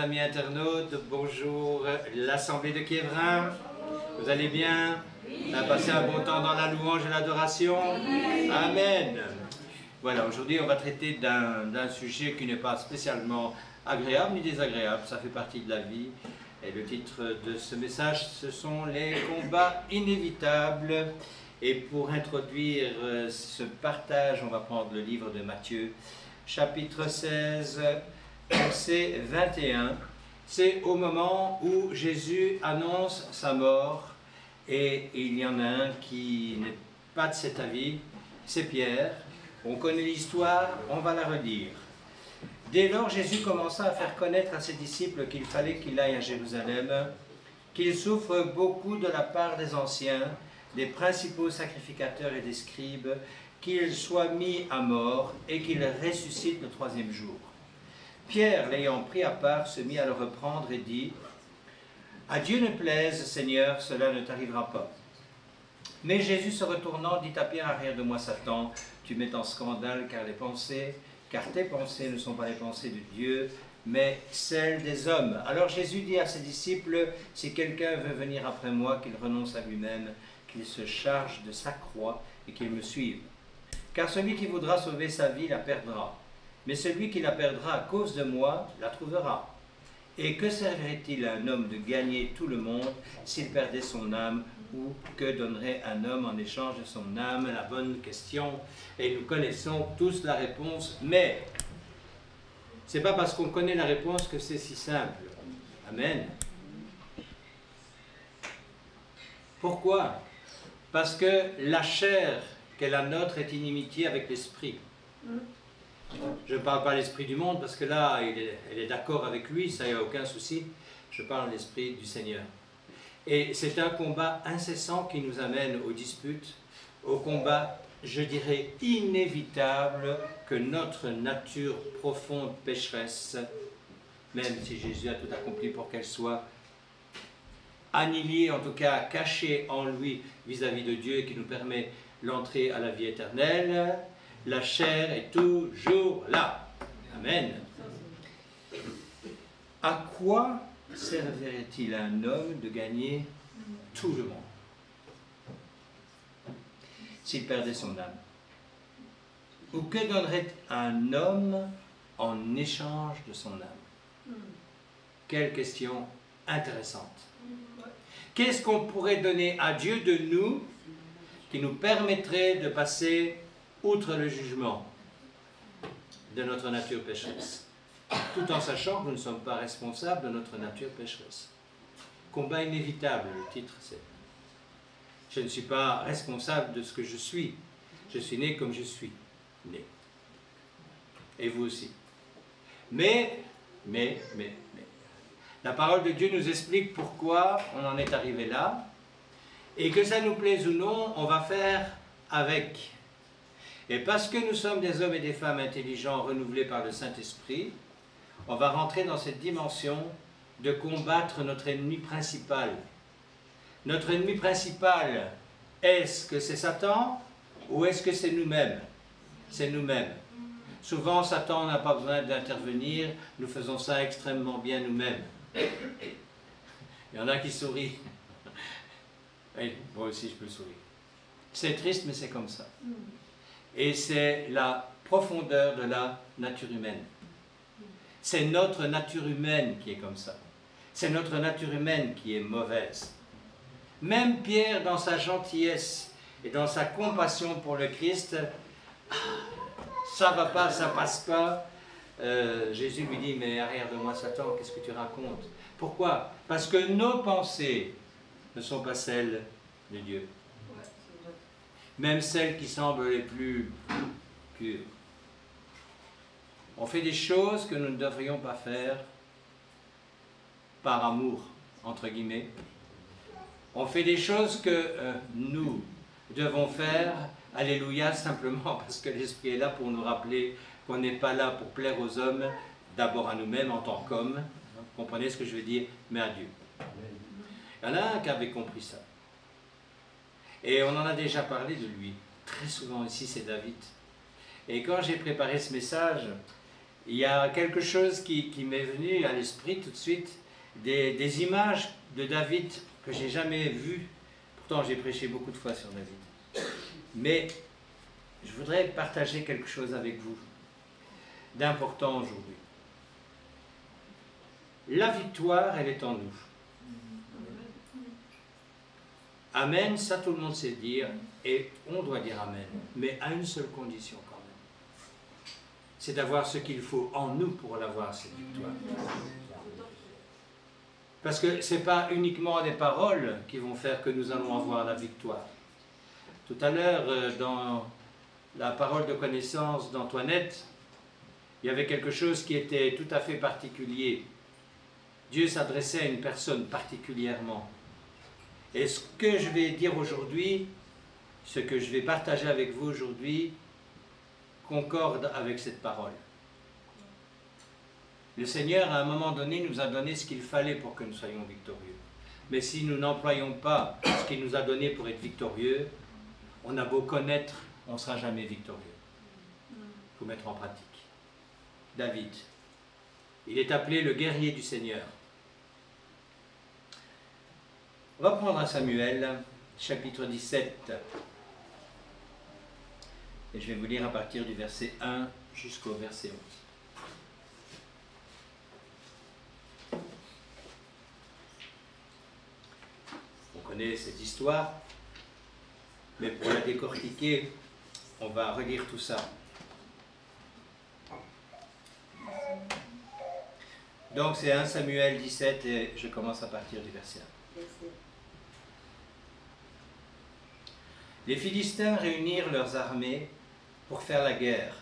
amis internautes, bonjour l'Assemblée de Quiévrain, vous allez bien? On a passé un bon temps dans la louange et l'adoration? Amen. Voilà, aujourd'hui on va traiter d'un sujet qui n'est pas spécialement agréable ni désagréable, ça fait partie de la vie. Et le titre de ce message, ce sont les combats inévitables. Et pour introduire ce partage, on va prendre le livre de Matthieu, chapitre 16, verset 21. C'est au moment où Jésus annonce sa mort, et il y en a un qui n'est pas de cet avis, c'est Pierre. On connaît l'histoire, on va la redire. Dès lors, Jésus commença à faire connaître à ses disciples qu'il fallait qu'il aille à Jérusalem, qu'il souffre beaucoup de la part des anciens, des principaux sacrificateurs et des scribes, qu'il soit mis à mort et qu'il ressuscite le troisième jour. Pierre, l'ayant pris à part, se mit à le reprendre et dit « À Dieu ne plaise, Seigneur, cela ne t'arrivera pas. » Mais Jésus, se retournant, dit à Pierre, « Arrière de moi, Satan, tu mets en scandale car tes pensées ne sont pas les pensées de Dieu, mais celles des hommes. » Alors Jésus dit à ses disciples, « Si quelqu'un veut venir après moi, qu'il renonce à lui-même, qu'il se charge de sa croix et qu'il me suive. Car celui qui voudra sauver sa vie la perdra, mais celui qui la perdra à cause de moi la trouvera. Et que servirait-il à un homme de gagner tout le monde s'il perdait son âme, ou que donnerait un homme en échange de son âme? » La bonne question, et nous connaissons tous la réponse, mais c'est pas parce qu'on connaît la réponse que c'est si simple. Amen. Pourquoi? Parce que la chair qu'est la nôtre est inimitié avec l'esprit. Je ne parle pas l'esprit du monde parce que là, elle est d'accord avec lui, ça, il n'y a aucun souci. Je parle de l'esprit du Seigneur. Et c'est un combat incessant qui nous amène aux disputes, au combat, je dirais, inévitable que notre nature profonde pécheresse, même si Jésus a tout accompli pour qu'elle soit annihilée, en tout cas cachée en lui vis-à-vis de Dieu et qui nous permet l'entrée à la vie éternelle, la chair est toujours là. Amen. À quoi servirait-il à un homme de gagner tout le monde s'il perdait son âme? Ou que donnerait un homme en échange de son âme? Quelle question intéressante. Qu'est-ce qu'on pourrait donner à Dieu de nous qui nous permettrait de passer outre le jugement de notre nature pécheresse, tout en sachant que nous ne sommes pas responsables de notre nature pécheresse. Combat inévitable, le titre c'est. Je ne suis pas responsable de ce que je suis. Je suis né comme je suis né. Et vous aussi. Mais, la parole de Dieu nous explique pourquoi on en est arrivé là, et que ça nous plaise ou non, on va faire avec. Et parce que nous sommes des hommes et des femmes intelligents renouvelés par le Saint-Esprit, on va rentrer dans cette dimension de combattre notre ennemi principal. Notre ennemi principal, est-ce que c'est Satan ou est-ce que c'est nous-mêmes? C'est nous-mêmes. Souvent, Satan n'a pas besoin d'intervenir, nous faisons ça extrêmement bien nous-mêmes. Il y en a qui sourient. Et moi aussi, je peux sourire. C'est triste, mais c'est comme ça. Et c'est la profondeur de la nature humaine. C'est notre nature humaine qui est comme ça. C'est notre nature humaine qui est mauvaise. Même Pierre, dans sa gentillesse et dans sa compassion pour le Christ, ça va pas, ça passe pas. Jésus lui dit, mais arrière de moi Satan, qu'est-ce que tu racontes? Pourquoi? Parce que nos pensées ne sont pas celles de Dieu. Même celles qui semblent les plus pures. On fait des choses que nous ne devrions pas faire par amour, entre guillemets. On fait des choses que nous devons faire, alléluia, simplement parce que l'Esprit est là pour nous rappeler qu'on n'est pas là pour plaire aux hommes, d'abord à nous-mêmes en tant qu'hommes, vous comprenez ce que je veux dire, mais à Dieu. Il y en a un qui avait compris ça. Et on en a déjà parlé de lui. Très souvent ici, c'est David. Et quand j'ai préparé ce message, il y a quelque chose qui m'est venu à l'esprit tout de suite, des images de David que j'ai jamais vues. Pourtant, j'ai prêché beaucoup de fois sur David. Mais je voudrais partager quelque chose avec vous d'important aujourd'hui. La victoire, elle est en nous. Amen, ça tout le monde sait dire, et on doit dire Amen, mais à une seule condition quand même. C'est d'avoir ce qu'il faut en nous pour l'avoir, cette victoire. Parce que ce n'est pas uniquement des paroles qui vont faire que nous allons avoir la victoire. Tout à l'heure, dans la parole de connaissance d'Antoinette, il y avait quelque chose qui était tout à fait particulier. Dieu s'adressait à une personne particulièrement. Et ce que je vais dire aujourd'hui, ce que je vais partager avec vous aujourd'hui, concorde avec cette parole. Le Seigneur, à un moment donné, nous a donné ce qu'il fallait pour que nous soyons victorieux. Mais si nous n'employons pas ce qu'il nous a donné pour être victorieux, on a beau connaître, on ne sera jamais victorieux. Il faut mettre en pratique. David, il est appelé le guerrier du Seigneur. On va prendre un Samuel, chapitre 17. Et je vais vous lire à partir du verset 1 jusqu'au verset 11. On connaît cette histoire, mais pour la décortiquer, on va relire tout ça. Donc c'est 1 Samuel 17 et je commence à partir du verset 1. Les Philistins réunirent leurs armées pour faire la guerre,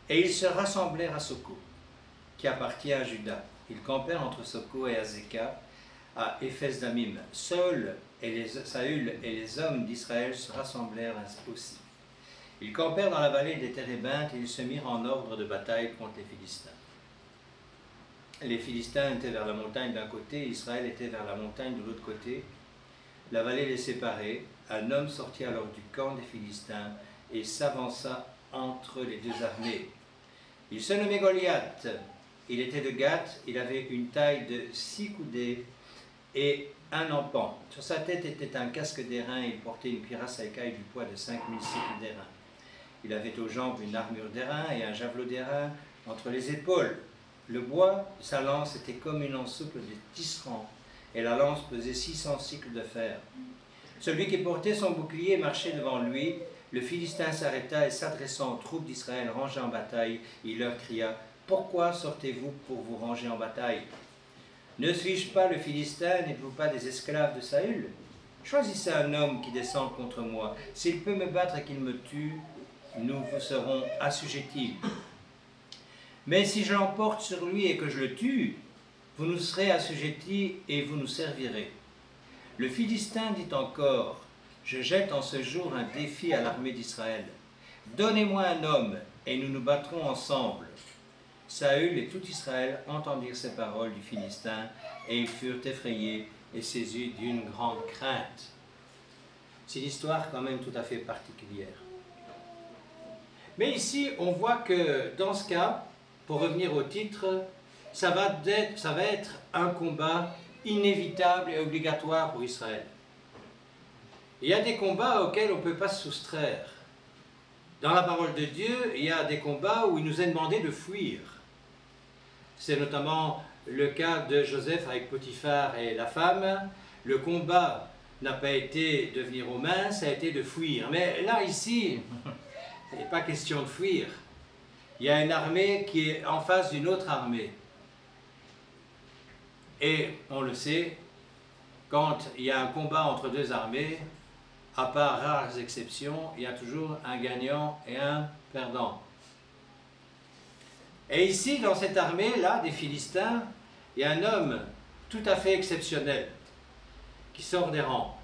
et ils se rassemblèrent à Soko, qui appartient à Juda. Ils campèrent entre Soko et Azekah, à Éphes-Damim. Saül et les hommes d'Israël se rassemblèrent aussi. Ils campèrent dans la vallée des Térébintes et ils se mirent en ordre de bataille contre les Philistins. Les Philistins étaient vers la montagne d'un côté, Israël était vers la montagne de l'autre côté. La vallée les séparait. Un homme sortit alors du camp des Philistins et s'avança entre les deux armées. Il se nommait Goliath. Il était de Gath, il avait une taille de 6 coudées et un empan. Sur sa tête était un casque d'airain et il portait une cuirasse à écailles du poids de 5000 cycles d'airain. Il avait aux jambes une armure d'airain et un javelot d'airain entre les épaules. Le bois de sa lance était comme une lance souple de tisserand, et la lance pesait 600 cycles de fer. Celui qui portait son bouclier marchait devant lui. Le Philistin s'arrêta et s'adressant aux troupes d'Israël rangées en bataille, il leur cria « Pourquoi sortez-vous pour vous ranger en bataille? Ne suis-je pas le Philistin, n'êtes-vous pas des esclaves de Saül? Choisissez un homme qui descende contre moi. S'il peut me battre et qu'il me tue, nous vous serons assujettis. Mais si je l'emporte sur lui et que je le tue, vous nous serez assujettis et vous nous servirez. » Le Philistin dit encore, « Je jette en ce jour un défi à l'armée d'Israël. Donnez-moi un homme et nous nous battrons ensemble. » Saül et tout Israël entendirent ces paroles du Philistin et ils furent effrayés et saisis d'une grande crainte. C'est une histoire quand même tout à fait particulière. Mais ici, on voit que dans ce cas, pour revenir au titre, ça va être un combat inévitable et obligatoire pour Israël. Il y a des combats auxquels on ne peut pas se soustraire. Dans la parole de Dieu, il y a des combats où il nous est demandé de fuir. C'est notamment le cas de Joseph avec Potiphar et la femme. Le combat n'a pas été de venir aux mains, ça a été de fuir. Mais là, ici, il n'est pas question de fuir. Il y a une armée qui est en face d'une autre armée. Et on le sait, quand il y a un combat entre deux armées, à part rares exceptions, il y a toujours un gagnant et un perdant. Et ici, dans cette armée-là, des Philistins, il y a un homme tout à fait exceptionnel qui sort des rangs.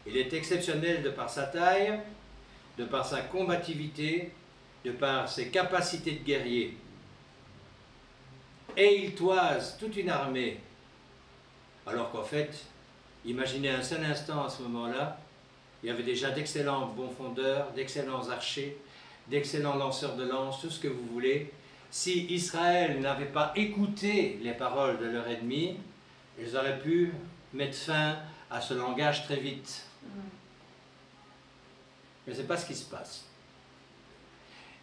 Il est exceptionnel de par sa taille, de par sa combativité, de par ses capacités de guerrier. Et il toise toute une armée. Alors qu'en fait, imaginez un seul instant à ce moment-là, il y avait déjà d'excellents bons fondeurs, d'excellents archers, d'excellents lanceurs de lances, tout ce que vous voulez. si Israël n'avait pas écouté les paroles de leur ennemi, ils auraient pu mettre fin à ce langage très vite. Mais ce n'est pas ce qui se passe.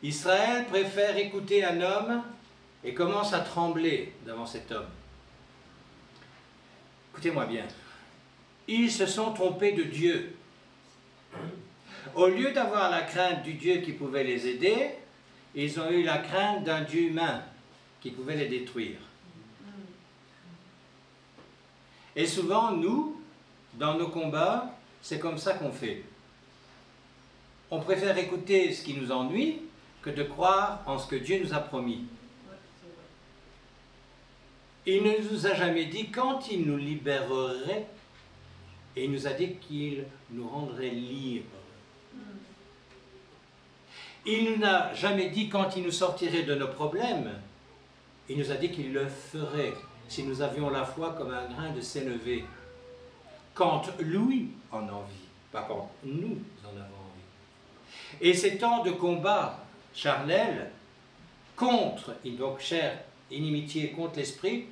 Israël préfère écouter un homme et commence à trembler devant cet homme. Écoutez-moi bien. Ils se sont trompés de Dieu. Au lieu d'avoir la crainte du Dieu qui pouvait les aider, ils ont eu la crainte d'un Dieu humain qui pouvait les détruire. Et souvent, nous, dans nos combats, c'est comme ça qu'on fait. On préfère écouter ce qui nous ennuie que de croire en ce que Dieu nous a promis. Il ne nous a jamais dit quand il nous libérerait, et il nous a dit qu'il nous rendrait libres. Il ne nous a jamais dit quand il nous sortirait de nos problèmes, il nous a dit qu'il le ferait si nous avions la foi comme un grain de sénévé. Quand lui en a envie, pas quand nous en avons envie. Et ces temps de combat charnel contre, donc chère inimitié contre l'esprit,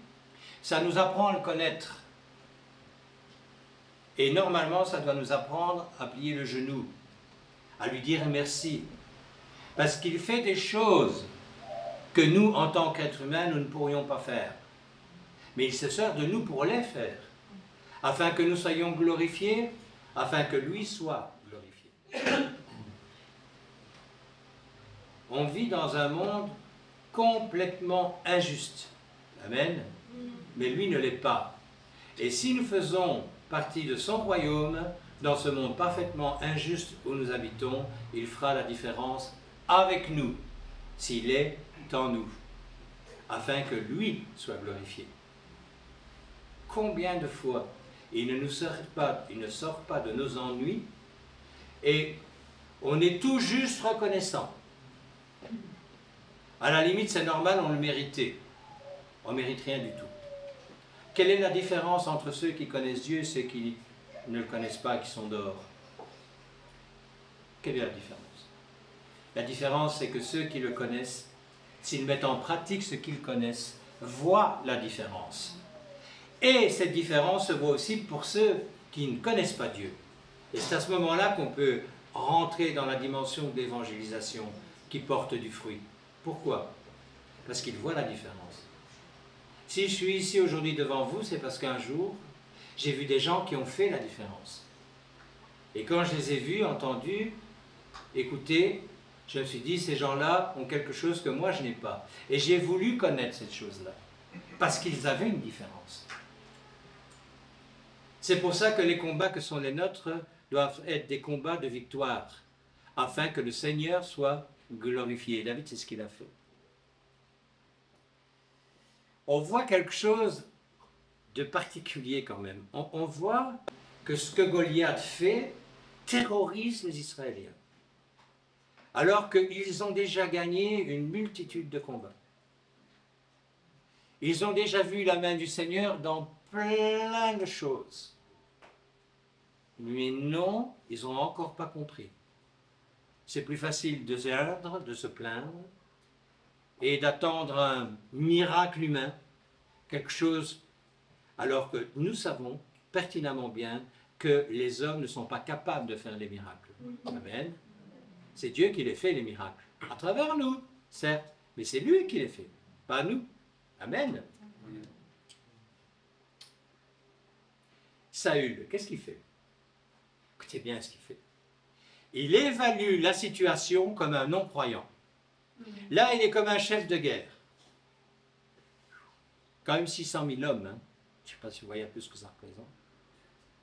ça nous apprend à le connaître. Et normalement, ça doit nous apprendre à plier le genou, à lui dire merci. Parce qu'il fait des choses que nous, en tant qu'êtres humains, nous ne pourrions pas faire. Mais il se sert de nous pour les faire, afin que nous soyons glorifiés, afin que lui soit glorifié. On vit dans un monde complètement injuste. Amen. Mais lui ne l'est pas. Et si nous faisons partie de son royaume, dans ce monde parfaitement injuste où nous habitons, il fera la différence avec nous, s'il est en nous, afin que lui soit glorifié. Combien de fois il ne sort pas de nos ennuis et on est tout juste reconnaissant. À la limite, c'est normal, on le méritait. On ne mérite rien du tout. Quelle est la différence entre ceux qui connaissent Dieu et ceux qui ne le connaissent pas, qui sont dehors? Quelle est la différence? La différence, c'est que ceux qui le connaissent, s'ils mettent en pratique ce qu'ils connaissent, voient la différence. Et cette différence se voit aussi pour ceux qui ne connaissent pas Dieu. Et c'est à ce moment-là qu'on peut rentrer dans la dimension de l'évangélisation qui porte du fruit. Pourquoi? Parce qu'ils voient la différence. Si je suis ici aujourd'hui devant vous, c'est parce qu'un jour, j'ai vu des gens qui ont fait la différence. Et quand je les ai vus, entendus, écoutés, je me suis dit, ces gens-là ont quelque chose que moi je n'ai pas. Et j'ai voulu connaître cette chose-là, parce qu'ils avaient une différence. C'est pour ça que les combats que sont les nôtres doivent être des combats de victoire, afin que le Seigneur soit glorifié. David, c'est ce qu'il a fait. On voit quelque chose de particulier quand même. On voit que ce que Goliath fait terrorise les Israéliens, alors qu'ils ont déjà gagné une multitude de combats. Ils ont déjà vu la main du Seigneur dans plein de choses. Mais non, ils n'ont encore pas compris. C'est plus facile de se plaindre, et d'attendre un miracle humain, quelque chose, alors que nous savons pertinemment bien que les hommes ne sont pas capables de faire les miracles. Amen. C'est Dieu qui les fait, les miracles. À travers nous, certes, mais c'est lui qui les fait, pas nous. Amen. Saül, qu'est-ce qu'il fait? Écoutez bien ce qu'il fait. Il évalue la situation comme un non-croyant. Là, il est comme un chef de guerre. Quand même 600 000 hommes, hein. Je ne sais pas si vous voyez un peu ce que ça représente.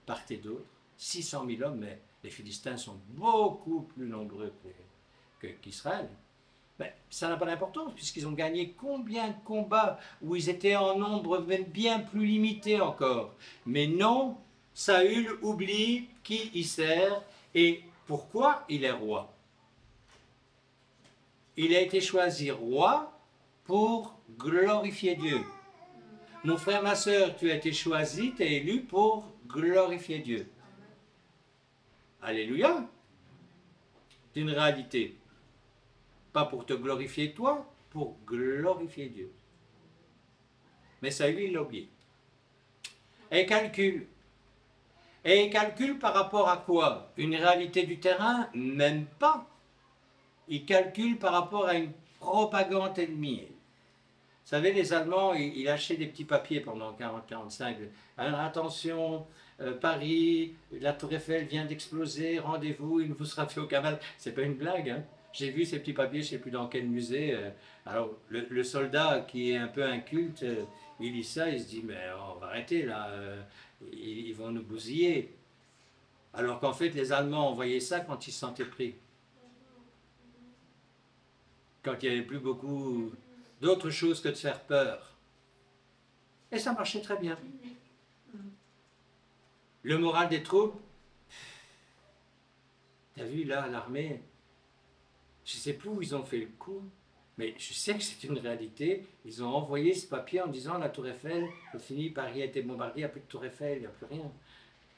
Part et d'autre, 600 000 hommes, mais les Philistins sont beaucoup plus nombreux qu'Israël. Mais ça n'a pas d'importance, puisqu'ils ont gagné combien de combats où ils étaient en nombre même bien plus limité encore. Mais non, Saül oublie qui il sert et pourquoi il est roi. Il a été choisi roi pour glorifier Dieu. Mon frère, ma soeur, tu as été choisi, tu es élu pour glorifier Dieu. Alléluia. C'est une réalité. Pas pour te glorifier toi, pour glorifier Dieu. Mais ça, lui, il l'a oublié. Et calcule. Et il calcule par rapport à quoi? Une réalité du terrain? Même pas. Il calcule par rapport à une propagande ennemie. Vous savez, les Allemands, ils lâchaient des petits papiers pendant 40-45. Alors, attention, Paris, la Tour Eiffel vient d'exploser, rendez-vous, il vous sera fait au cabal. C'est pas une blague, hein. J'ai vu ces petits papiers, je ne sais plus dans quel musée. Alors, le soldat qui est un peu inculte, il lit ça, il se dit, mais on va arrêter là, ils vont nous bousiller. Alors qu'en fait, les Allemands envoyaient ça quand ils se sentaient pris. Quand il n'y avait plus beaucoup d'autres choses que de faire peur. Et ça marchait très bien. Le moral des troupes, t'as vu là, l'armée, je ne sais plus où ils ont fait le coup, mais je sais que c'est une réalité. Ils ont envoyé ce papier en disant la Tour Eiffel, c'est fini, Paris a été bombardé, il n'y a plus de Tour Eiffel, il n'y a plus rien.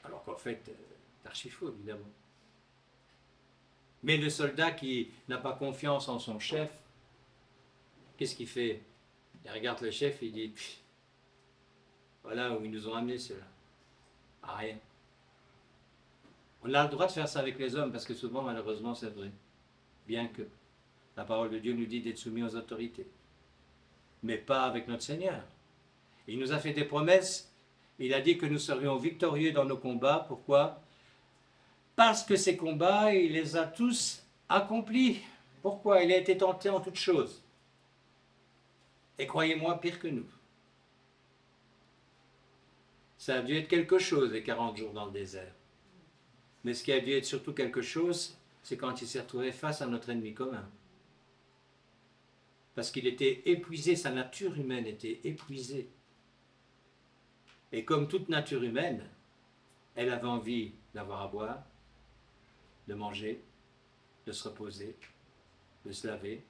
Alors qu'en fait, c'est archi faux, évidemment. Mais le soldat qui n'a pas confiance en son chef, qu'est-ce qu'il fait? Il regarde le chef et il dit, voilà où ils nous ont amenés ceux-là. À rien. On a le droit de faire ça avec les hommes, parce que souvent, malheureusement, c'est vrai. Bien que la parole de Dieu nous dit d'être soumis aux autorités. Mais pas avec notre Seigneur. Il nous a fait des promesses. Il a dit que nous serions victorieux dans nos combats. Pourquoi? Parce que ces combats, il les a tous accomplis. Pourquoi? Il a été tenté en toutes choses. Et croyez-moi, pire que nous. Ça a dû être quelque chose, les 40 jours dans le désert. Mais ce qui a dû être surtout quelque chose, c'est quand il s'est retrouvé face à notre ennemi commun. Parce qu'il était épuisé, sa nature humaine était épuisée. Et comme toute nature humaine, elle avait envie d'avoir à boire, de manger, de se reposer, de se laver,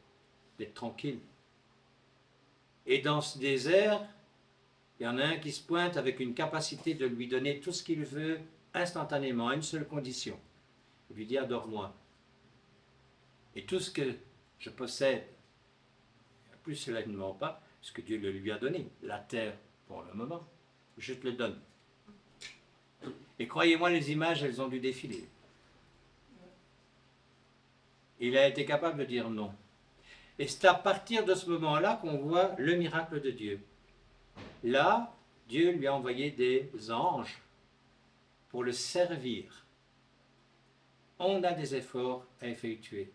d'être tranquille. Et dans ce désert, il y en a un qui se pointe avec une capacité de lui donner tout ce qu'il veut instantanément, à une seule condition. Il lui dit, adore-moi. Et tout ce que je possède, plus cela ne ment pas, ce que Dieu le lui a donné, la terre pour le moment, je te le donne. Et croyez-moi, les images, elles ont dû défiler. Il a été capable de dire non. Et c'est à partir de ce moment-là qu'on voit le miracle de Dieu. Là, Dieu lui a envoyé des anges pour le servir. On a des efforts à effectuer.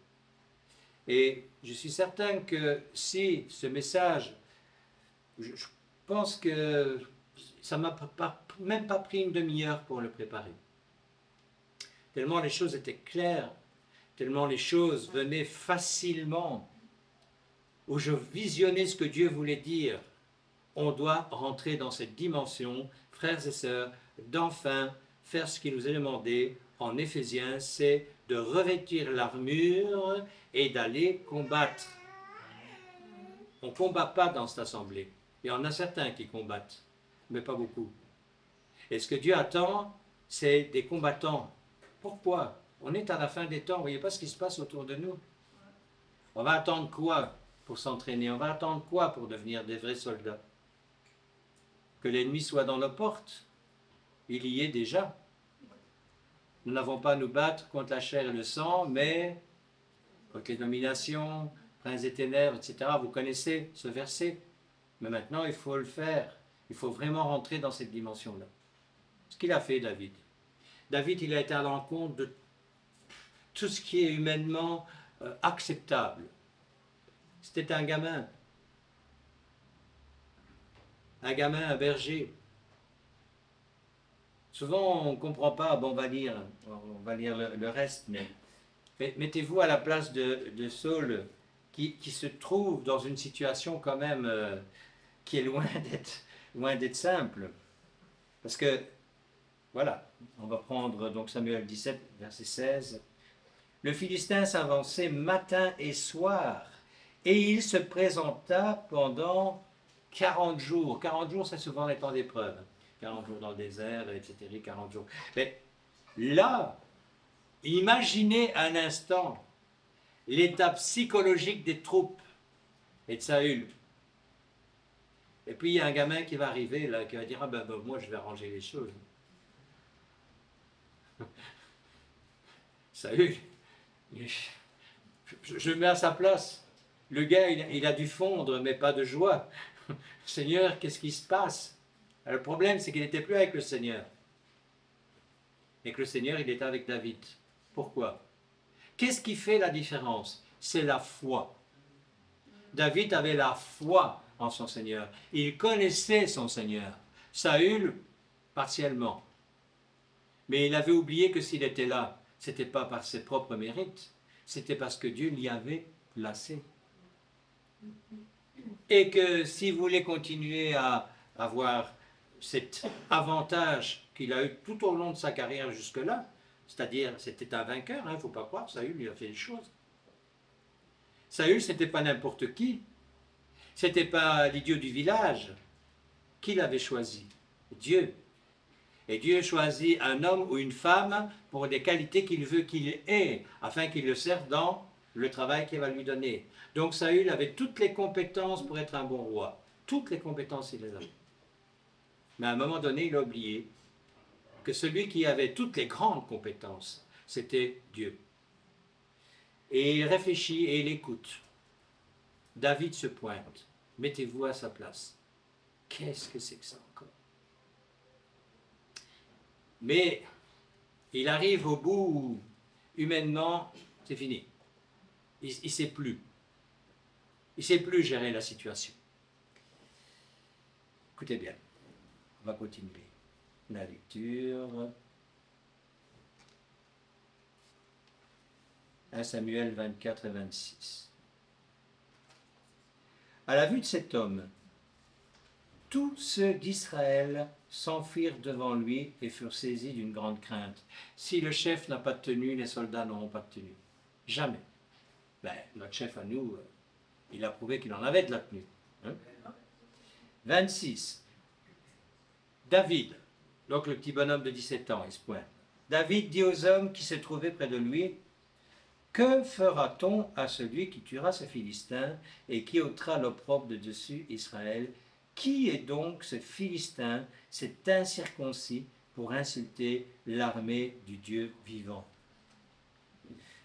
Et je suis certain que si ce message, je pense que ça ne m'a même pas pris une demi-heure pour le préparer. Tellement les choses étaient claires, tellement les choses venaient facilement, où je visionnais ce que Dieu voulait dire. On doit rentrer dans cette dimension, frères et sœurs, d'enfin faire ce qu'il nous est demandé en Éphésiens, c'est de revêtir l'armure et d'aller combattre. On ne combat pas dans cette assemblée. Il y en a certains qui combattent, mais pas beaucoup. Et ce que Dieu attend, c'est des combattants. Pourquoi? On est à la fin des temps, vous ne voyez pas ce qui se passe autour de nous. On va attendre quoi pour s'entraîner? On va attendre quoi pour devenir des vrais soldats? Que l'ennemi soit dans nos portes? Il y est déjà. Nous n'avons pas à nous battre contre la chair et le sang, mais contre les dominations, princes des ténèbres, etc. Vous connaissez ce verset. Mais maintenant, il faut le faire. Il faut vraiment rentrer dans cette dimension-là. Ce qu'il a fait, David. David, il a été à l'encontre de tout ce qui est humainement acceptable. C'était un gamin. Un gamin, un berger. Souvent, on ne comprend pas, bon, on va lire le reste, mais mettez-vous à la place de Saul, qui se trouve dans une situation quand même qui est loin d'être simple. Parce que, voilà, on va prendre donc Samuel 17, verset 16. Le Philistin s'avançait matin et soir, et il se présenta pendant 40 jours. 40 jours, c'est souvent les temps d'épreuve. 40 jours dans le désert, etc. 40 jours. Mais là, imaginez un instant l'état psychologique des troupes. et de Saül. Et puis il y a un gamin qui va arriver, là, qui va dire, ah ben, moi je vais arranger les choses. Saül, je mets à sa place. Le gars, il a dû fondre, mais pas de joie. Seigneur, qu'est-ce qui se passe? Alors, le problème, c'est qu'il n'était plus avec le Seigneur. Et que le Seigneur, il était avec David. Pourquoi? Qu'est-ce qui fait la différence? C'est la foi. David avait la foi en son Seigneur. Il connaissait son Seigneur. Saül, partiellement. Mais il avait oublié que s'il était là, ce n'était pas par ses propres mérites, c'était parce que Dieu l'y avait placé. Et que s'il voulait continuer à avoir cet avantage qu'il a eu tout au long de sa carrière jusque-là, c'est-à-dire c'était un vainqueur, il ne faut pas croire, Saül il a fait les choses. Saül, ce n'était pas n'importe qui, ce n'était pas l'idiot du village. Qui l'avait choisi? Dieu. Et Dieu choisit un homme ou une femme pour des qualités qu'il veut qu'il ait, afin qu'il le serve dans le travail qu'il va lui donner. Donc Saül avait toutes les compétences pour être un bon roi. Toutes les compétences, il les avait. Mais à un moment donné, il a oublié que celui qui avait toutes les grandes compétences, c'était Dieu. Et il réfléchit et il écoute. David se pointe. Mettez-vous à sa place. Qu'est-ce que c'est que ça encore? Mais il arrive au bout où, humainement, c'est fini. Il ne sait plus. Il ne sait plus gérer la situation. Écoutez bien, on va continuer la lecture. 1 Samuel 24 et 26. À la vue de cet homme, tous ceux d'Israël s'enfuirent devant lui et furent saisis d'une grande crainte. Si le chef n'a pas de tenue, les soldats n'auront pas de tenue. Jamais. Ben, notre chef à nous, il a prouvé qu'il en avait de la tenue. Hein? 26. David, donc le petit bonhomme de 17 ans, il se pointe. David dit aux hommes qui se trouvaient près de lui, « Que fera-t-on à celui qui tuera ces Philistins et qui ôtera l'opprobre de dessus Israël? Qui est donc ce Philistin, cet incirconcis, pour insulter l'armée du Dieu vivant ?»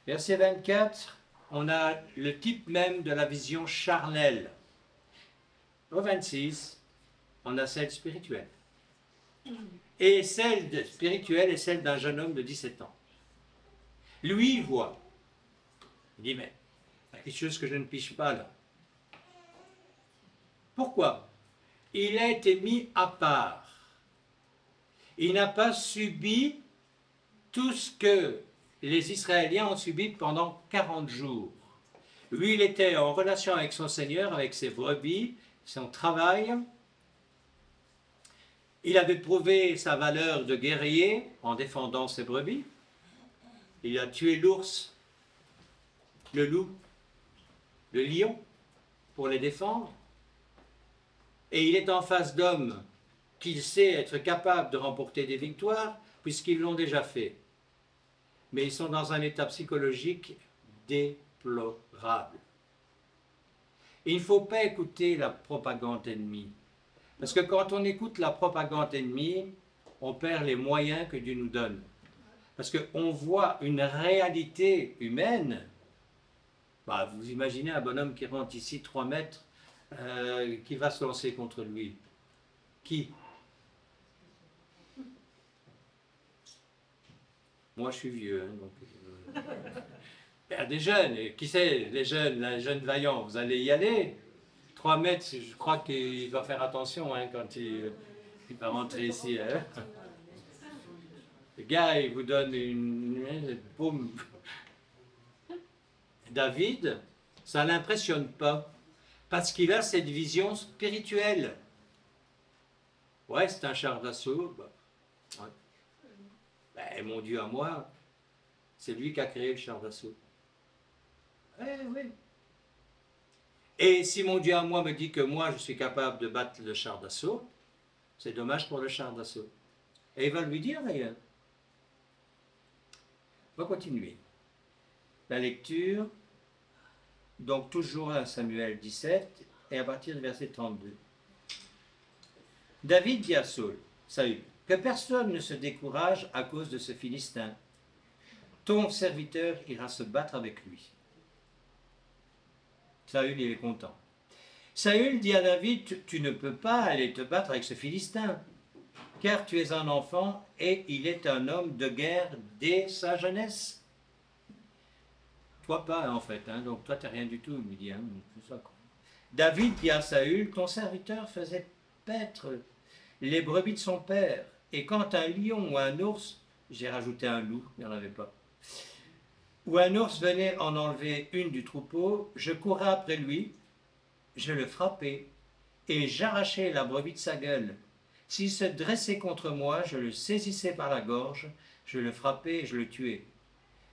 Verset 24, on a le type même de la vision charnelle. Au 26, on a celle spirituelle. Et celle spirituelle est celle d'un jeune homme de 17 ans. Lui, il voit. Il dit, mais il y a quelque chose que je ne piche pas là. Pourquoi? Il a été mis à part. Il n'a pas subi tout ce que les Israéliens ont subi pendant 40 jours. Lui, il était en relation avec son Seigneur, avec ses brebis, son travail. Il avait prouvé sa valeur de guerrier en défendant ses brebis. Il a tué l'ours, le loup, le lion, pour les défendre. Et il est en face d'hommes qu'il sait être capable de remporter des victoires, puisqu'ils l'ont déjà fait. Mais ils sont dans un état psychologique déplorable. Il ne faut pas écouter la propagande ennemie. Parce que quand on écoute la propagande ennemie, on perd les moyens que Dieu nous donne. Parce qu'on voit une réalité humaine. Bah, vous imaginez un bonhomme qui rentre ici 3 mètres, qui va se lancer contre lui. Qui? Moi, je suis vieux. Hein, donc, il y a des jeunes. Et qui sait, les jeunes vaillants, vous allez y aller. 3 mètres, je crois qu'il va faire attention hein, quand il va rentrer ici. Hein. Le gars, il vous donne une paume. David, ça ne l'impressionne pas. Parce qu'il a cette vision spirituelle. Ouais, c'est un char d'assaut. Bah, ouais. Ben, mon Dieu à moi, c'est lui qui a créé le char d'assaut. Oui. Et si mon Dieu à moi me dit que moi, je suis capable de battre le char d'assaut, c'est dommage pour le char d'assaut. Et il va lui dire d'ailleurs. On va continuer. La lecture. Donc toujours 1 Samuel 17 et à partir du verset 32. David dit à Saül, que personne ne se décourage à cause de ce Philistin. Ton serviteur ira se battre avec lui. Saül, il est content. Saül dit à David, tu ne peux pas aller te battre avec ce Philistin, car tu es un enfant et il est un homme de guerre dès sa jeunesse. Toi pas, en fait, hein, donc toi tu n'es rien du tout, il me dit. Hein, ça, quoi. David dit à Saül, ton serviteur faisait paître les brebis de son père, et quand un lion ou un ours, j'ai rajouté un loup, il n'y en avait pas, ou un ours venait en enlever une du troupeau, je courais après lui, je le frappais, et j'arrachais la brebis de sa gueule. S'il se dressait contre moi, je le saisissais par la gorge, je le frappais et je le tuais.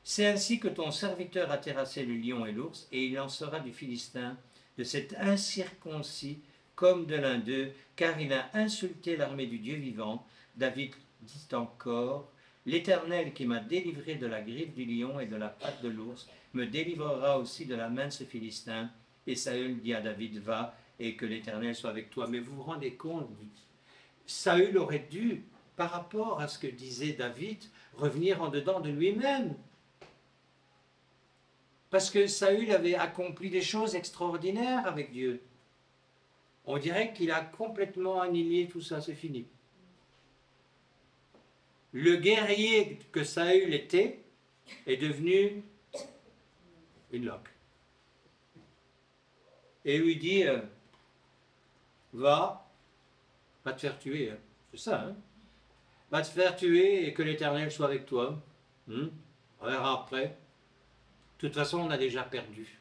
C'est ainsi que ton serviteur a terrassé le lion et l'ours, et il en sera du Philistin, de cet incirconcis, comme de l'un d'eux, car il a insulté l'armée du Dieu vivant. David dit encore, l'Éternel qui m'a délivré de la griffe du lion et de la patte de l'ours, me délivrera aussi de la main de ce Philistin. Et Saül dit à David, va, et que l'Éternel soit avec toi. Mais vous vous rendez compte, Saül aurait dû, par rapport à ce que disait David, revenir en dedans de lui-même. Parce que Saül avait accompli des choses extraordinaires avec Dieu. On dirait qu'il a complètement annihilé tout ça, c'est fini. Le guerrier que Saül était est devenu une loque. Et lui dit, va te faire tuer. Hein. C'est ça, hein? Va te faire tuer et que l'Éternel soit avec toi. On verra après. De toute façon, on a déjà perdu.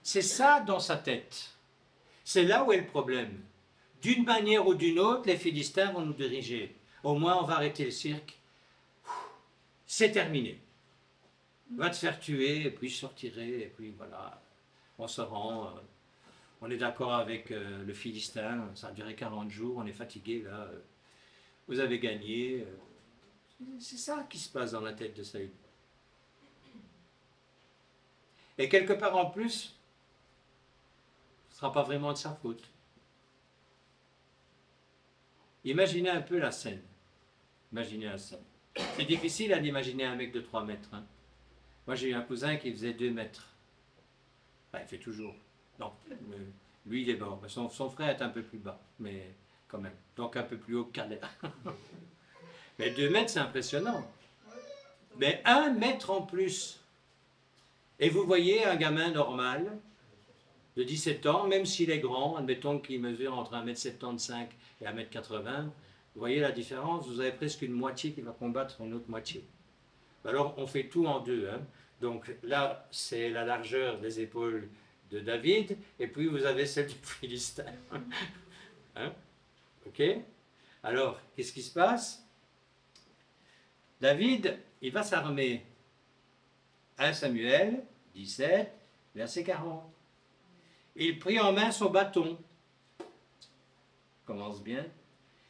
C'est ça dans sa tête. C'est là où est le problème. D'une manière ou d'une autre, les Philistins vont nous diriger. Au moins, on va arrêter le cirque. C'est terminé. Va te faire tuer, et puis je sortirai, et puis voilà. On se rend. On est d'accord avec le Philistin. Ça a duré 40 jours, on est fatigué là. Vous avez gagné. C'est ça qui se passe dans la tête de Saül. Et quelque part en plus, ce ne sera pas vraiment de sa faute. Imaginez un peu la scène. Imaginez la scène. C'est difficile d'imaginer un mec de 3 mètres. Hein. Moi, j'ai eu un cousin qui faisait 2 mètres. Enfin, il fait toujours. Non, lui, il est mort. Son frère est un peu plus bas, mais quand même. Donc un peu plus haut qu'Alain. Mais 2 mètres, c'est impressionnant. Mais 1 mètre en plus. Et vous voyez un gamin normal, de 17 ans, même s'il est grand, admettons qu'il mesure entre 1m75 et 1m80, vous voyez la différence, vous avez presque une moitié qui va combattre une autre moitié. Alors on fait tout en deux. Hein. Donc là, c'est la largeur des épaules de David, et puis vous avez celle du Philistin. Hein? Ok? Alors, qu'est-ce qui se passe? David, il va s'armer. 1 Samuel 17, verset 40. Il prit en main son bâton. Commence bien.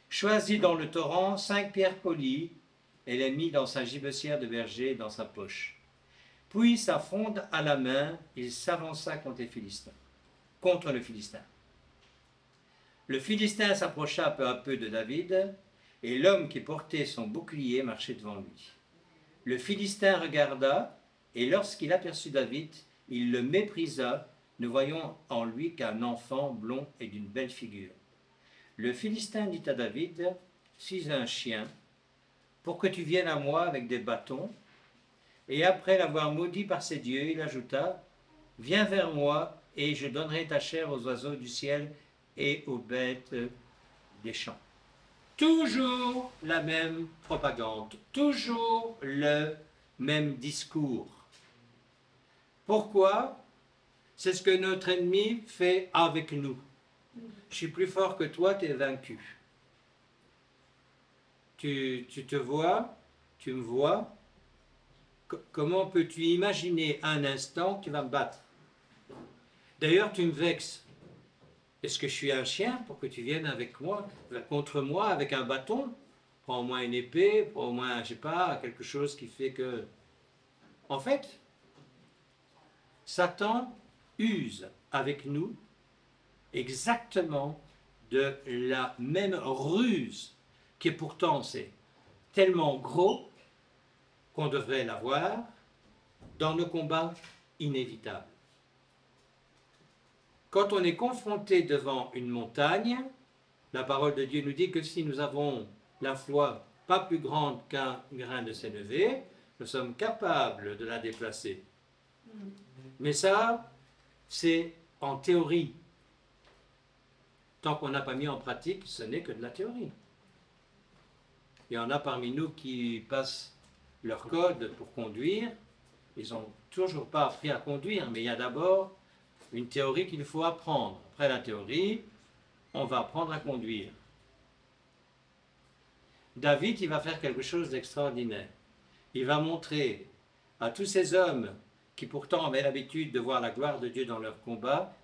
Choisit dans le torrent 5 pierres polies et les mit dans sa gibecière de berger dans sa poche. Puis, sa fronde à la main, il s'avança contre le Philistin. Le Philistin s'approcha peu à peu de David, et l'homme qui portait son bouclier marchait devant lui. Le Philistin regarda, et lorsqu'il aperçut David, il le méprisa, ne voyant en lui qu'un enfant blond et d'une belle figure. Le Philistin dit à David, « Suis un chien, pour que tu viennes à moi avec des bâtons. » Et après l'avoir maudit par ses dieux, il ajouta, « Viens vers moi, et je donnerai ta chair aux oiseaux du ciel et aux bêtes des champs. » Toujours la même propagande, toujours le même discours. Pourquoi? C'est ce que notre ennemi fait avec nous. Je suis plus fort que toi, tu es vaincu. Tu te vois, tu me vois. Comment peux-tu imaginer un instant que tu vas me battre? D'ailleurs, tu me vexes. Est-ce que je suis un chien pour que tu viennes avec moi, contre moi, avec un bâton? Prends au moins une épée, prends au moins, je sais pas, quelque chose qui fait que... En fait, Satan use avec nous exactement de la même ruse, qui est pourtant c'est tellement gros qu'on devrait l'avoir dans nos combats inévitables. Quand on est confronté devant une montagne, la parole de Dieu nous dit que si nous avons la foi pas plus grande qu'un grain de sénévé, nous sommes capables de la déplacer. Mais ça, c'est en théorie. Tant qu'on n'a pas mis en pratique, ce n'est que de la théorie. Il y en a parmi nous qui passent leur code pour conduire. Ils n'ont toujours pas appris à conduire, mais il y a d'abord une théorie qu'il faut apprendre. Après la théorie, on va apprendre à conduire. David, il va faire quelque chose d'extraordinaire. Il va montrer à tous ces hommes qui pourtant avaient l'habitude de voir la gloire de Dieu dans leur combat,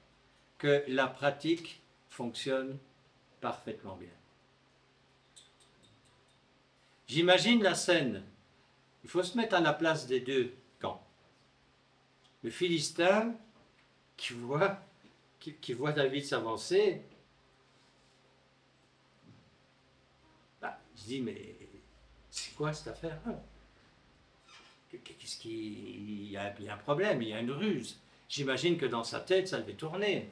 que la pratique fonctionne parfaitement bien. J'imagine la scène. Il faut se mettre à la place des deux camps. Le Philistin qui voit David s'avancer, il se dit, mais c'est quoi cette affaire-là? Il y a un problème, il y a une ruse. J'imagine que dans sa tête, ça devait tourner.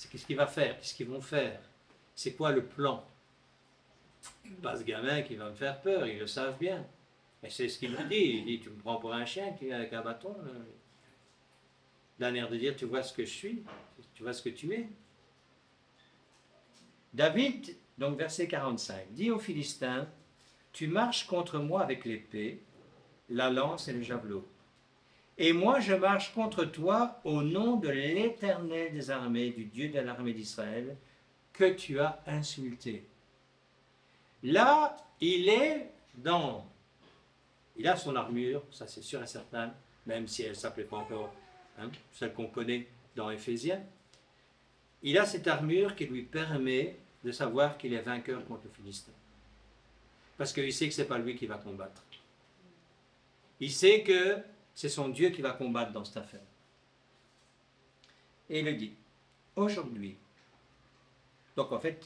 Qu'est-ce qu'il va faire? Qu'est-ce qu'ils vont faire? C'est quoi le plan? Pas ce gamin qui va me faire peur, ils le savent bien. Et c'est ce qu'il me dit. Il dit, tu me prends pour un chien qui est avec un bâton. D'un air de dire, tu vois ce que je suis, tu vois ce que tu es. David, donc verset 45, dit aux Philistins, tu marches contre moi avec l'épée, la lance et le javelot. Et moi je marche contre toi au nom de l'Éternel des armées, du Dieu de l'armée d'Israël, que tu as insulté. Là, il a son armure, ça c'est sûr et certain, même si elle ne s'appelait pas encore celle qu'on connaît dans Éphésiens. Il a cette armure qui lui permet de savoir qu'il est vainqueur contre le Philistin. Parce qu'il sait que ce n'est pas lui qui va combattre. Il sait que c'est son Dieu qui va combattre dans cette affaire. Et il le dit, aujourd'hui. Donc en fait,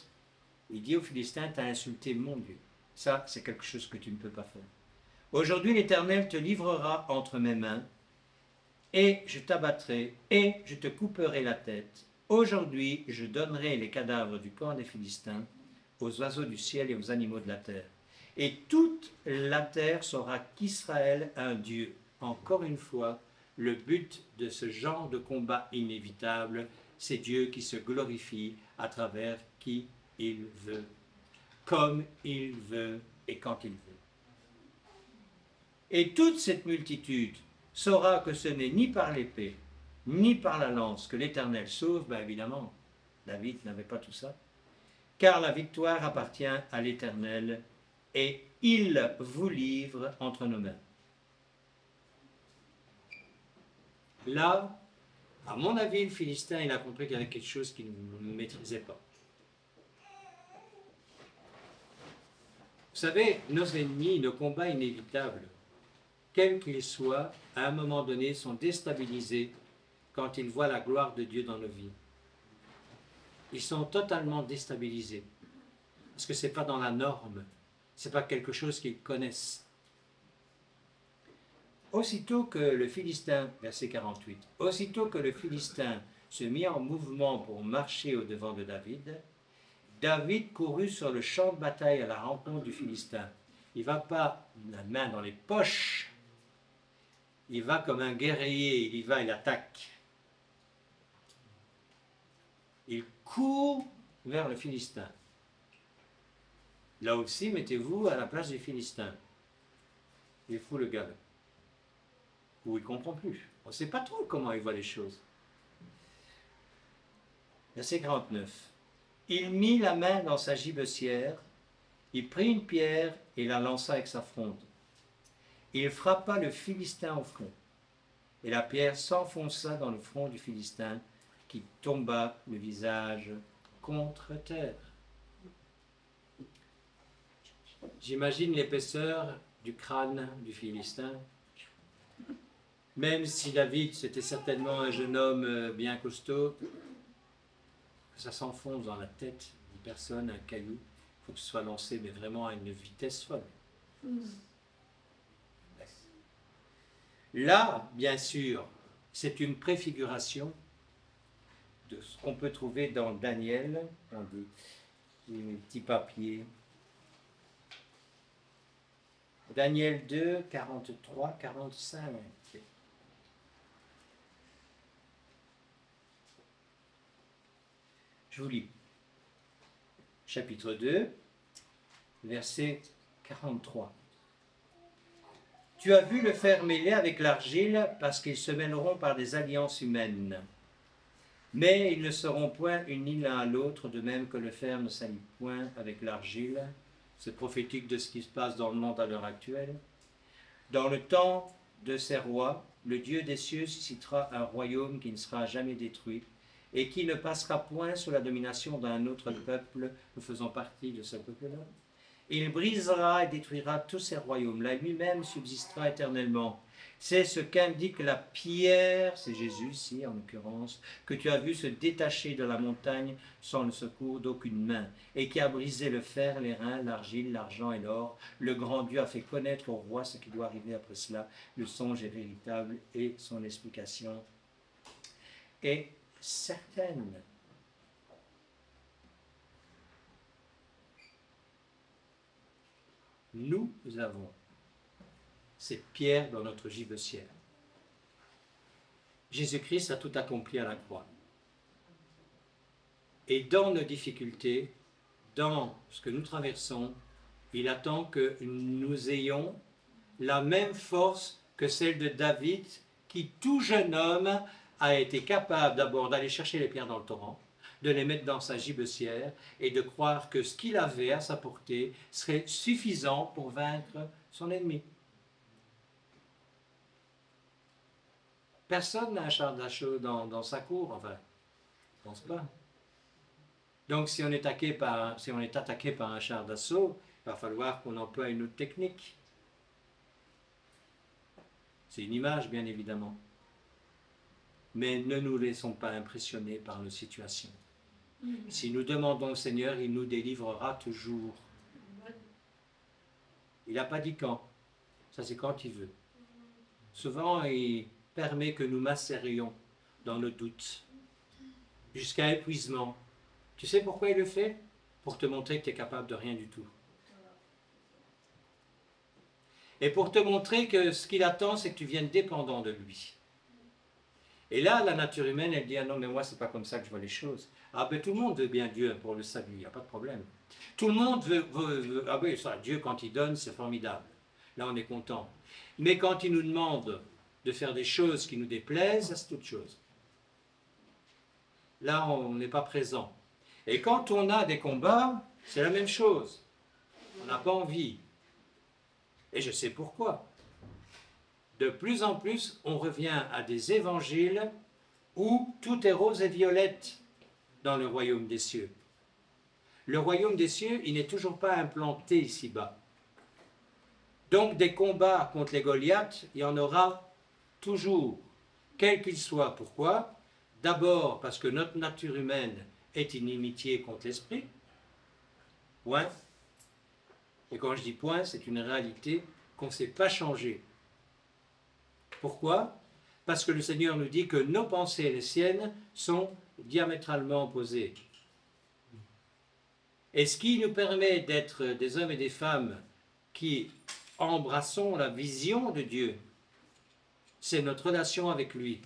il dit aux Philistins, tu as insulté mon Dieu. Ça, c'est quelque chose que tu ne peux pas faire. Aujourd'hui, l'Éternel te livrera entre mes mains, et je t'abattrai, et je te couperai la tête. Aujourd'hui, je donnerai les cadavres du camp des Philistins aux oiseaux du ciel et aux animaux de la terre. Et toute la terre saura qu'Israël a un Dieu. Encore une fois, le but de ce genre de combat inévitable, c'est Dieu qui se glorifie à travers qui il veut, comme il veut et quand il veut. Et toute cette multitude saura que ce n'est ni par l'épée, ni par la lance que l'Éternel sauve. Ben évidemment, David n'avait pas tout ça. Car la victoire appartient à l'Éternel et il vous livre entre nos mains. Là, à mon avis, le Philistin, il a compris qu'il y avait quelque chose qu'il ne maîtrisait pas. Vous savez, nos ennemis, nos combats inévitables, quels qu'ils soient, à un moment donné, sont déstabilisés quand ils voient la gloire de Dieu dans nos vies. Ils sont totalement déstabilisés. Parce que ce n'est pas dans la norme. Ce n'est pas quelque chose qu'ils connaissent. Aussitôt que le Philistin, verset 48, aussitôt que le Philistin se mit en mouvement pour marcher au-devant de David, David courut sur le champ de bataille à la rencontre du Philistin. Il ne va pas la main dans les poches. Il va comme un guerrier, il y va, il attaque. Il court vers le Philistin. Là aussi, mettez-vous à la place du Philistin. Il fout le gars. Ou il ne comprend plus. On ne sait pas trop comment il voit les choses. Verset 49. Il mit la main dans sa gibecière, il prit une pierre et la lança avec sa fronde. Il frappa le Philistin au front, et la pierre s'enfonça dans le front du Philistin, qui tomba le visage contre terre. J'imagine l'épaisseur du crâne du Philistin. Même si David, c'était certainement un jeune homme bien costaud, ça s'enfonce dans la tête d'une personne, un caillou, il faut que ce soit lancé, mais vraiment à une vitesse folle. Là, bien sûr, c'est une préfiguration de ce qu'on peut trouver dans Daniel, dans des petits papiers. Daniel 2, 43, 45. Je vous lis. Chapitre 2, verset 43. Tu as vu le fer mêlé avec l'argile parce qu'ils se mêleront par des alliances humaines. Mais ils ne seront point unis l'un à l'autre, de même que le fer ne s'allie point avec l'argile. C'est prophétique de ce qui se passe dans le monde à l'heure actuelle. Dans le temps de ces rois, le Dieu des cieux suscitera un royaume qui ne sera jamais détruit et qui ne passera point sous la domination d'un autre peuple, nous faisons partie de ce peuple-là. Il brisera et détruira tous ces royaumes-là, lui-même subsistera éternellement. C'est ce qu'indique la pierre, c'est Jésus ici en l'occurrence, que tu as vu se détacher de la montagne sans le secours d'aucune main, et qui a brisé le fer, les reins, l'argile, l'argent et l'or. Le grand Dieu a fait connaître au roi ce qui doit arriver après cela. Le songe est véritable et son explication est certaine. Nous avons cette pierre dans notre gibecière. Jésus-Christ a tout accompli à la croix. Et dans nos difficultés, dans ce que nous traversons, il attend que nous ayons la même force que celle de David, qui, tout jeune homme, a été capable d'abord d'aller chercher les pierres dans le torrent, de les mettre dans sa gibecière et de croire que ce qu'il avait à sa portée serait suffisant pour vaincre son ennemi. Personne n'a un char d'assaut dans sa cour, enfin, je ne pense pas. Donc si on est attaqué par un char d'assaut, il va falloir qu'on emploie une autre technique. C'est une image, bien évidemment. Mais ne nous laissons pas impressionner par nos situations. Si nous demandons au Seigneur, il nous délivrera toujours. Il n'a pas dit quand. Ça, c'est quand il veut. Souvent, il permet que nous macérions dans nos doutes, jusqu'à épuisement. Tu sais pourquoi il le fait? Pour te montrer que tu es capable de rien du tout. Et pour te montrer que ce qu'il attend, c'est que tu viennes dépendant de lui. Et là, la nature humaine, elle dit, ah non, mais moi, c'est pas comme ça que je vois les choses. Ah ben, tout le monde veut bien Dieu pour le salut, il n'y a pas de problème. Tout le monde veut ah ben, ça, Dieu, quand il donne, c'est formidable. Là, on est content. Mais quand il nous demande de faire des choses qui nous déplaisent, c'est autre chose. Là, on n'est pas présent. Et quand on a des combats, c'est la même chose. On n'a pas envie. Et je sais pourquoi. De plus en plus, on revient à des évangiles où tout est rose et violette dans le royaume des cieux. Le royaume des cieux, il n'est toujours pas implanté ici-bas. Donc des combats contre les Goliaths, il y en aura toujours, quel qu'il soit. Pourquoi? D'abord parce que notre nature humaine est inimitié contre l'esprit. Point. Et quand je dis point, c'est une réalité qu'on ne sait pas changer. Pourquoi? Parce que le Seigneur nous dit que nos pensées et les siennes sont diamétralement opposées. Et ce qui nous permet d'être des hommes et des femmes qui embrassons la vision de Dieu, c'est notre relation avec lui.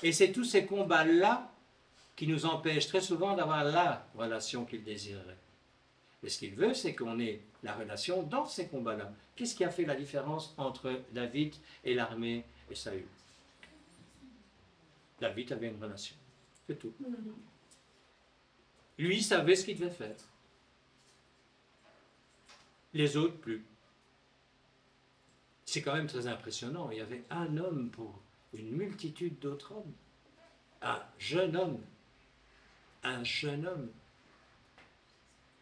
Et c'est tous ces combats-là qui nous empêchent très souvent d'avoir la relation qu'il désirerait. Et ce qu'il veut, c'est qu'on ait la relation dans ces combats-là. Qu'est-ce qui a fait la différence entre David et l'armée et Saül? David avait une relation. C'est tout. Lui savait ce qu'il devait faire. Les autres, plus. C'est quand même très impressionnant. Il y avait un homme pour une multitude d'autres hommes. Un jeune homme. Un jeune homme.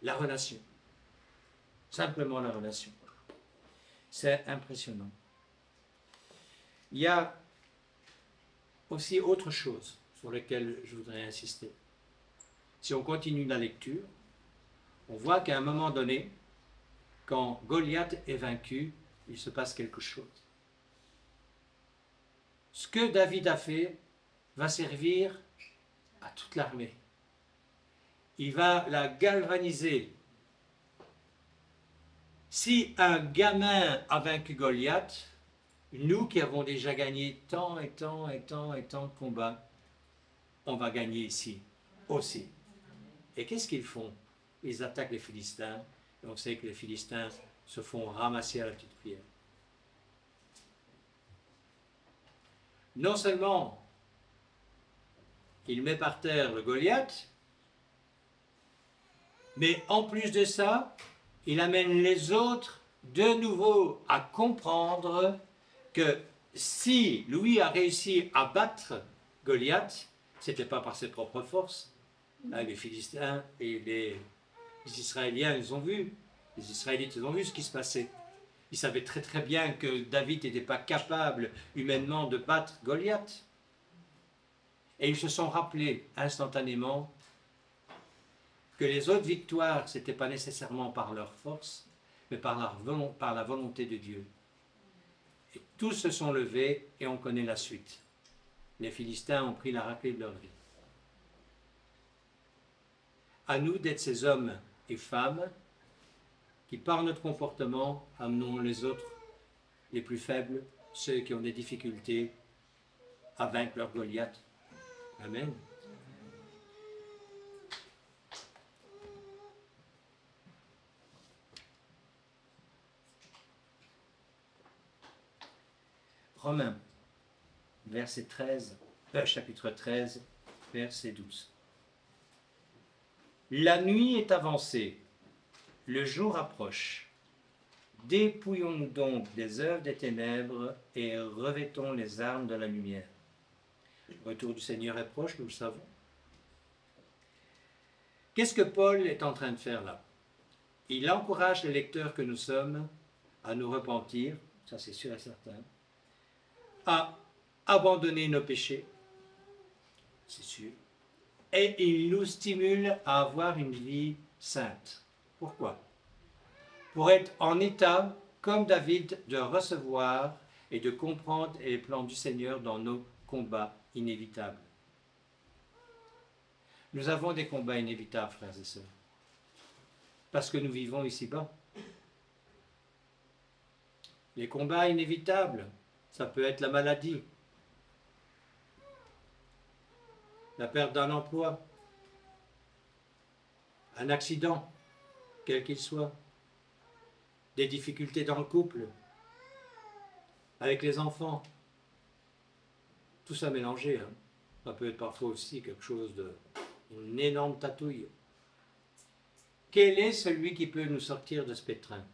La relation. Simplement la relation. C'est impressionnant. Il y a aussi autre chose sur laquelle je voudrais insister. Si on continue la lecture, on voit qu'à un moment donné, quand Goliath est vaincu, il se passe quelque chose. Ce que David a fait va servir à toute l'armée. Il va la galvaniser. Si un gamin a vaincu Goliath, nous qui avons déjà gagné tant et tant et tant et tant de combats, on va gagner ici aussi. Et qu'est-ce qu'ils font? Ils attaquent les Philistins. Et on sait que les Philistins se font ramasser à la petite cuillère. Non seulement il met par terre le Goliath, mais en plus de ça, il amène les autres de nouveau à comprendre que si Louis a réussi à battre Goliath, ce n'était pas par ses propres forces. Là, les Philistins et les Israéliens, ils ont vu. Les Israélites, ils ont vu ce qui se passait. Ils savaient très très bien que David n'était pas capable humainement de battre Goliath. Et ils se sont rappelés instantanément que les autres victoires, ce n'était pas nécessairement par leur force, mais par la volonté de Dieu. Et tous se sont levés et on connaît la suite. Les Philistins ont pris la raclée de leur vie. À nous d'être ces hommes et femmes qui, par notre comportement, amenons les autres, les plus faibles, ceux qui ont des difficultés, à vaincre leur Goliath. Amen. Romains, verset 13, chapitre 13, verset 12. La nuit est avancée, le jour approche. Dépouillons-nous donc des œuvres des ténèbres et revêtons les armes de la lumière. Le retour du Seigneur est proche, nous le savons. Qu'est-ce que Paul est en train de faire là? Il encourage les lecteurs que nous sommes à nous repentir, ça c'est sûr et certain, à abandonner nos péchés, c'est sûr, et il nous stimule à avoir une vie sainte. Pourquoi? Pour être en état, comme David, de recevoir et de comprendre les plans du Seigneur dans nos combats inévitables. Nous avons des combats inévitables, frères et sœurs, parce que nous vivons ici-bas. Les combats inévitables, ça peut être la maladie, la perte d'un emploi, un accident, quel qu'il soit, des difficultés dans le couple, avec les enfants, tout ça mélangé. Hein. Ça peut être parfois aussi quelque chose une énorme tatouille. Quel est celui qui peut nous sortir de ce pétrin?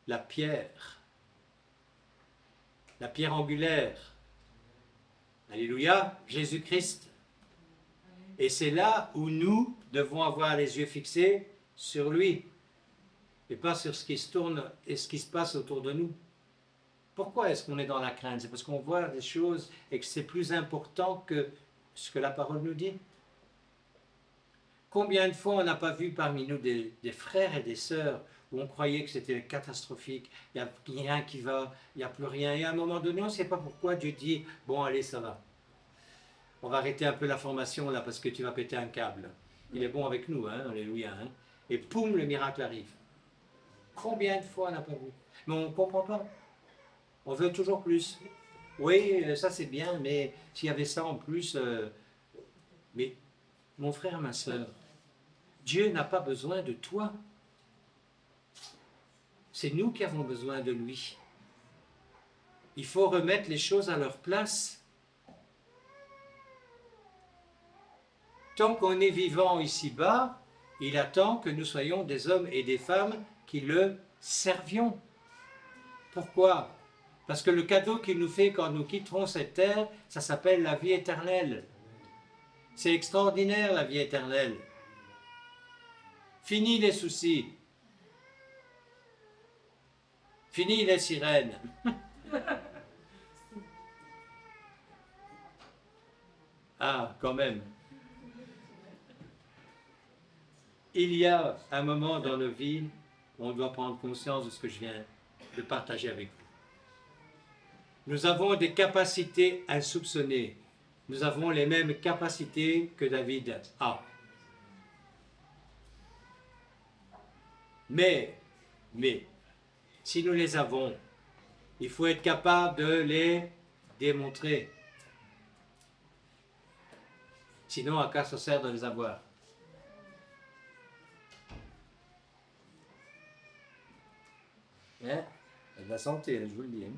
La pierre angulaire. Alléluia, Jésus-Christ. Et c'est là où nous devons avoir les yeux fixés sur lui, et pas sur ce qui se tourne et ce qui se passe autour de nous. Pourquoi est-ce qu'on est dans la crainte? C'est parce qu'on voit des choses et que c'est plus important que ce que la parole nous dit. Combien de fois on n'a pas vu parmi nous des frères et des sœurs où on croyait que c'était catastrophique, il n'y a rien qui va, il n'y a plus rien. Et à un moment donné, on ne sait pas pourquoi Dieu dit, bon allez, ça va. On va arrêter un peu la formation là parce que tu vas péter un câble. Il est bon avec nous, hein, alléluia. Hein. Et poum, le miracle arrive. Combien de fois on n'a pas vu? Mais on ne comprend pas. On veut toujours plus. Oui, ça c'est bien, mais s'il y avait ça en plus... Mais mon frère, ma soeur, Dieu n'a pas besoin de toi. C'est nous qui avons besoin de lui. Il faut remettre les choses à leur place. Tant qu'on est vivant ici-bas, il attend que nous soyons des hommes et des femmes qui le servions. Pourquoi? Parce que le cadeau qu'il nous fait quand nous quitterons cette terre, ça s'appelle la vie éternelle. C'est extraordinaire la vie éternelle. Fini les soucis. Fini les sirènes. Ah, quand même. Il y a un moment dans nos vies où on doit prendre conscience de ce que je viens de partager avec vous. Nous avons des capacités insoupçonnées. Nous avons les mêmes capacités que David a. Mais, si nous les avons, il faut être capable de les démontrer. Sinon, à quoi ça sert de les avoir? Hein? De la santé, je vous le dis. Hein?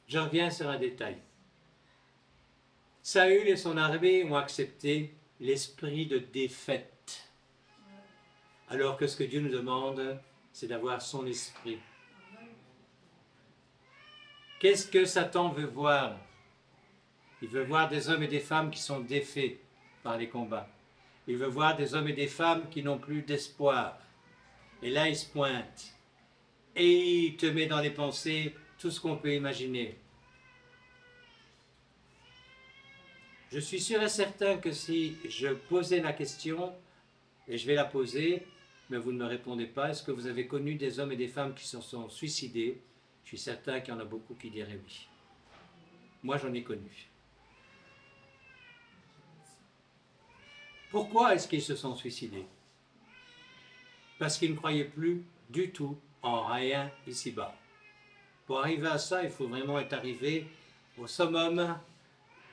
Je reviens sur un détail. Saül et son armée ont accepté l'esprit de défaite. Alors que ce que Dieu nous demande, c'est d'avoir son esprit. Qu'est-ce que Satan veut voir? Il veut voir des hommes et des femmes qui sont défaits par les combats. Il veut voir des hommes et des femmes qui n'ont plus d'espoir. Et là, il se pointe. Et il te met dans les pensées tout ce qu'on peut imaginer. Je suis sûr et certain que si je posais la question, et je vais la poser, mais vous ne me répondez pas, est-ce que vous avez connu des hommes et des femmes qui se sont suicidés? Je suis certain qu'il y en a beaucoup qui diraient oui. Moi, j'en ai connu. Pourquoi est-ce qu'ils se sont suicidés? Parce qu'ils ne croyaient plus du tout en rien ici-bas. Pour arriver à ça, il faut vraiment être arrivé au summum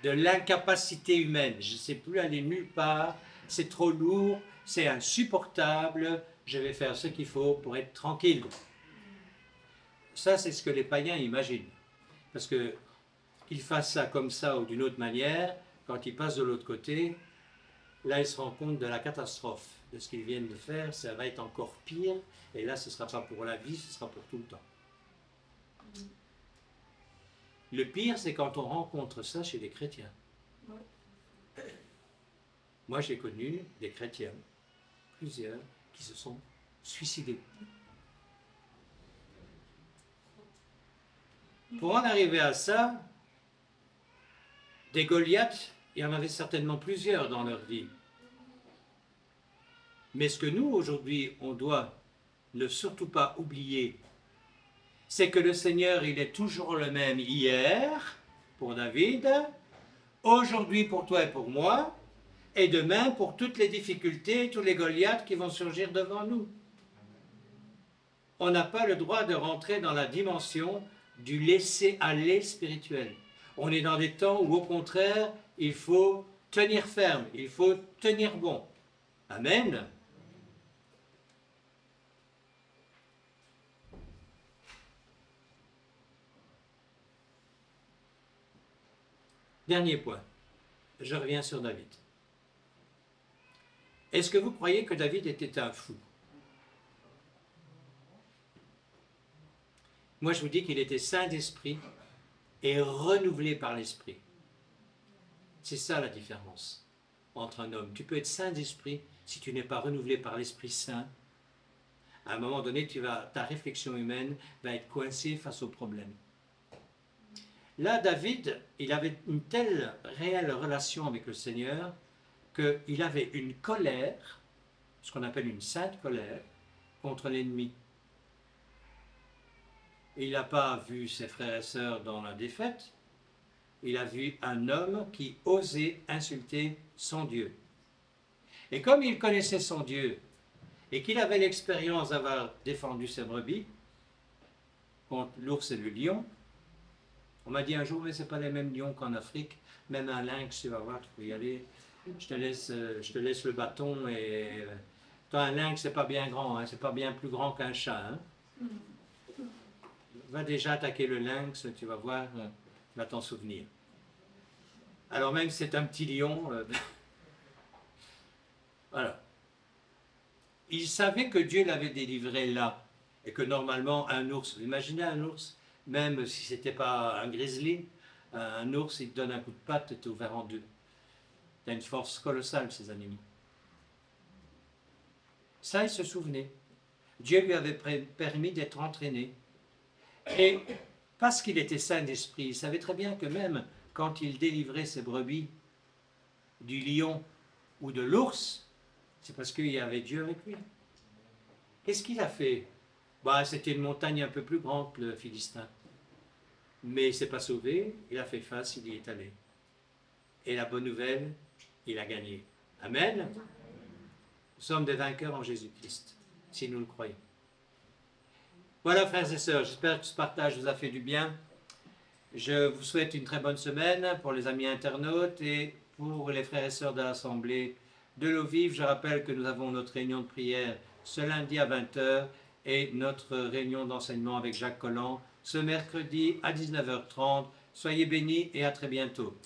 de l'incapacité humaine. Je ne sais plus aller nulle part, c'est trop lourd, c'est insupportable, je vais faire ce qu'il faut pour être tranquille. Ça, c'est ce que les païens imaginent. Parce que qu'ils fassent ça comme ça ou d'une autre manière, quand ils passent de l'autre côté, là, ils se rendent compte de la catastrophe de ce qu'ils viennent de faire. Ça va être encore pire. Et là, ce ne sera pas pour la vie, ce sera pour tout le temps. Le pire, c'est quand on rencontre ça chez les chrétiens. Moi, j'ai connu des chrétiens, plusieurs, qui se sont suicidés. Pour en arriver à ça, des Goliaths, il y en avait certainement plusieurs dans leur vie. Mais ce que nous, aujourd'hui, on doit ne surtout pas oublier, c'est que le Seigneur, il est toujours le même hier, pour David, aujourd'hui pour toi et pour moi, et demain pour toutes les difficultés, tous les Goliaths qui vont surgir devant nous. On n'a pas le droit de rentrer dans la dimension du laisser-aller spirituel. On est dans des temps où, au contraire, il faut tenir ferme, il faut tenir bon. Amen. Dernier point. Je reviens sur David. Est-ce que vous croyez que David était un fou? Moi, je vous dis qu'il était saint d'esprit et renouvelé par l'esprit. C'est ça la différence entre un homme. Tu peux être saint d'esprit si tu n'es pas renouvelé par l'Esprit Saint. À un moment donné, ta réflexion humaine va être coincée face au problème. Là, David, il avait une telle réelle relation avec le Seigneur qu'il avait une colère, ce qu'on appelle une sainte colère, contre l'ennemi. Il n'a pas vu ses frères et sœurs dans la défaite, il a vu un homme qui osait insulter son Dieu. Et comme il connaissait son Dieu et qu'il avait l'expérience d'avoir défendu ses brebis contre l'ours et le lion, on m'a dit un jour, mais ce n'est pas les mêmes lions qu'en Afrique, même un lynx, tu vas voir, tu peux y aller, je te laisse le bâton et... Toi, un lynx, c'est pas bien grand, hein, c'est pas bien plus grand qu'un chat. Hein. Va déjà attaquer le lynx, tu vas voir, va t'en souvenir. Alors même si c'est un petit lion, voilà. Il savait que Dieu l'avait délivré là, et que normalement un ours, vous imaginez un ours, même si ce n'était pas un grizzly, un ours, il te donne un coup de patte, tu es ouvert en deux. Il a une force colossale, ces animaux. Ça, il se souvenait. Dieu lui avait permis d'être entraîné. Et Parce qu'il était saint d'esprit, il savait très bien que même quand il délivrait ses brebis du lion ou de l'ours, c'est parce qu'il y avait Dieu avec lui. Qu'est-ce qu'il a fait? Bah, c'était une montagne un peu plus grande que le Philistin. Mais il ne s'est pas sauvé, il a fait face, il y est allé. Et la bonne nouvelle, il a gagné. Amen. Nous sommes des vainqueurs en Jésus-Christ, si nous le croyons. Voilà, frères et sœurs, j'espère que ce partage vous a fait du bien. Je vous souhaite une très bonne semaine pour les amis internautes et pour les frères et sœurs de l'Assemblée de l'eau vive. Je rappelle que nous avons notre réunion de prière ce lundi à 20 h et notre réunion d'enseignement avec Jacques Colland ce mercredi à 19 h 30. Soyez bénis et à très bientôt.